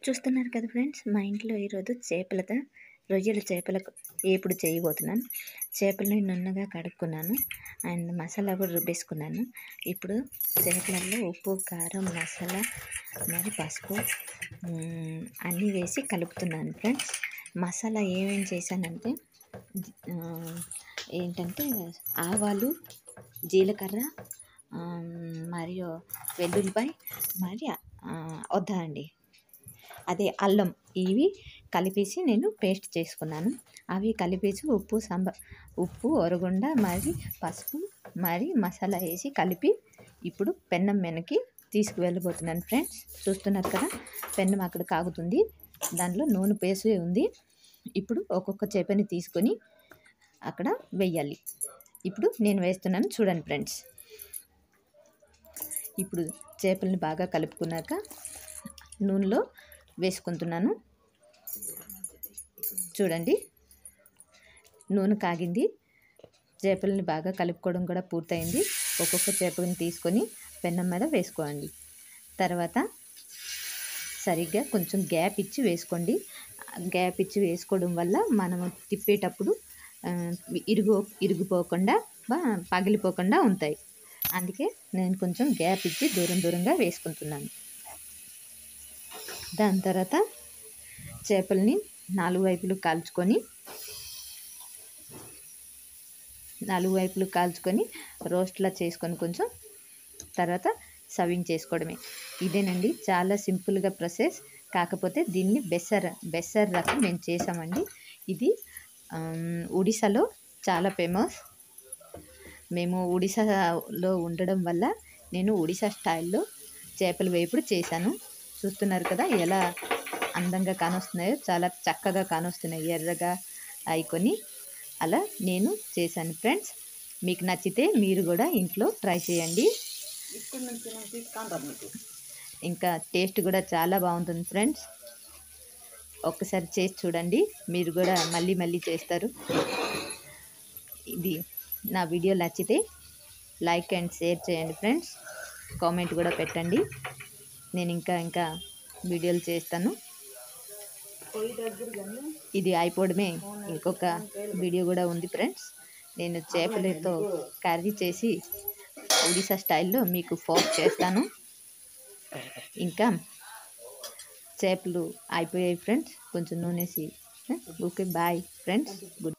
చూస్తున్నారు కదా ఫ్రెండ్స్, మా ఇంట్లో ఈరోజు రొయ్యల చేపల ఏపుడు చేయబోతున్నాను. చేపలని నున్నగా కడుక్కున్నాను అండ్ మసాలా కూడా రుబ్బేసుకున్నాను. ఇప్పుడు చేపలలో ఉప్పు, కారం, మసాలా మరి పసుపు అన్నీ వేసి కలుపుతున్నాను ఫ్రెండ్స్. మసాలా ఏమేమి చేశానంటే ఏంటంటే ఆవాలు, జీలకర్ర, మరియు వెల్లుల్లిపాయ, మరి వద్దా అండి అదే అల్లం, ఇవి కలిపేసి నేను పేస్ట్ చేసుకున్నాను. అవి కలిపేసి ఉప్పు ఒరగుండ మరి పసుపు మరి మసాలా వేసి కలిపి ఇప్పుడు పెన్నం వెనక్కి తీసుకువెళ్ళబోతున్నాను ఫ్రెండ్స్. చూస్తున్నారు కదా, పెన్నం అక్కడ కాగుతుంది, దాంట్లో నూనె పేసి ఉంది. ఇప్పుడు ఒక్కొక్క చేపని తీసుకొని అక్కడ వేయాలి. ఇప్పుడు నేను వేస్తున్నాను, చూడండి ఫ్రెండ్స్. ఇప్పుడు చేపల్ని బాగా కలుపుకున్నాక నూనెలో వేసుకుంటున్నాను. చూడండి, నూనె కాగింది, చేపలని బాగా కలుపుకోవడం కూడా పూర్తయింది. ఒక్కొక్క చేపని తీసుకొని పెన్నం మీద వేసుకోండి. తర్వాత సరిగ్గా కొంచెం గ్యాప్ ఇచ్చి వేసుకోండి. గ్యాప్ ఇచ్చి వేసుకోవడం వల్ల మనము తిప్పేటప్పుడు ఇరిగిపోకుండా పగిలిపోకుండా ఉంటాయి. అందుకే నేను కొంచెం గ్యాప్ ఇచ్చి దూరంగా వేసుకుంటున్నాను. దాని తర్వాత చేపల్ని నాలుగు వైపులు కాల్చుకొని రోస్ట్లా చేసుకొని కొంచెం తర్వాత సర్వింగ్ చేసుకోవడమే. ఇదేనండి, చాలా సింపుల్గా ప్రాసెస్. కాకపోతే దీన్ని బెస్సర్ రకం మేము చేసామండి. ఇది ఒడిశాలో చాలా ఫేమస్. మేము ఒడిశాలో ఉండడం వల్ల నేను ఒడిశా స్టైల్లో చేపల వేపుడు చేశాను. చూస్తున్నారు కదా ఎలా అందంగా కానొస్తున్నాయో, చాలా చక్కగా కానొస్తున్నాయి, ఎర్రగా అయికొని. అలా నేను చేశాను ఫ్రెండ్స్. మీకు నచ్చితే మీరు కూడా ఇంట్లో ట్రై చేయండి. ఇంకా టేస్ట్ కూడా చాలా బాగుంటుంది ఫ్రెండ్స్. ఒక్కసారి చేసి చూడండి, మీరు కూడా మళ్ళీ చేస్తారు. ఇది నా వీడియో నచ్చితే లైక్ అండ్ షేర్ చేయండి ఫ్రెండ్స్. కామెంట్ కూడా పెట్టండి, నేను ఇంకా వీడియోలు చేస్తాను. ఇది అయిపోవడమే, ఇంకొక వీడియో కూడా ఉంది ఫ్రెండ్స్. నేను చేపలతో కర్రీ చేసి ఒడిశా స్టైల్లో మీకు పోస్ట్ చేస్తాను. ఇంకా చేపలు అయిపోయాయి ఫ్రెండ్స్, కొంచెం నూనెసి. Okay, bye friends. గుడ్.